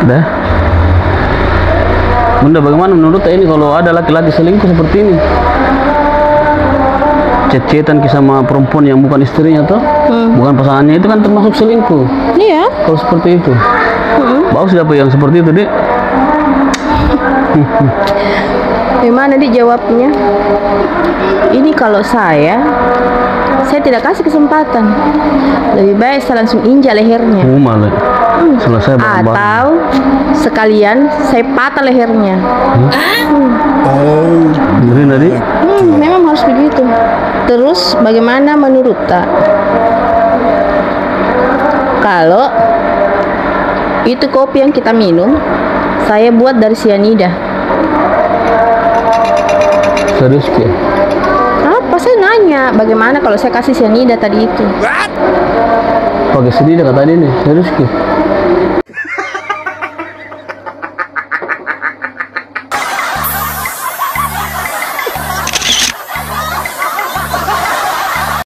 Dah. Bunda, bagaimana menurut ini kalau ada laki-laki selingkuh seperti ini? Chat-chatan sama perempuan yang bukan istrinya tuh, bukan pasangannya, itu kan termasuk selingkuh. Iya. Kalau seperti itu, bagus siapa yang seperti itu, Dek? Gimana dijawabnya? Ini kalau saya tidak kasih kesempatan. Lebih baik saya langsung injak lehernya. Malah selesai bareng-bareng. Atau sekalian saya patah lehernya. Jadi tadi Memang harus begitu. Terus bagaimana menurut Tak? Kalau itu kopi yang kita minum, saya buat dari sianida. serius ya? Apa? Saya nanya, bagaimana kalau saya kasih sianida tadi itu? Pakai sedih kata dia nih, serius ya?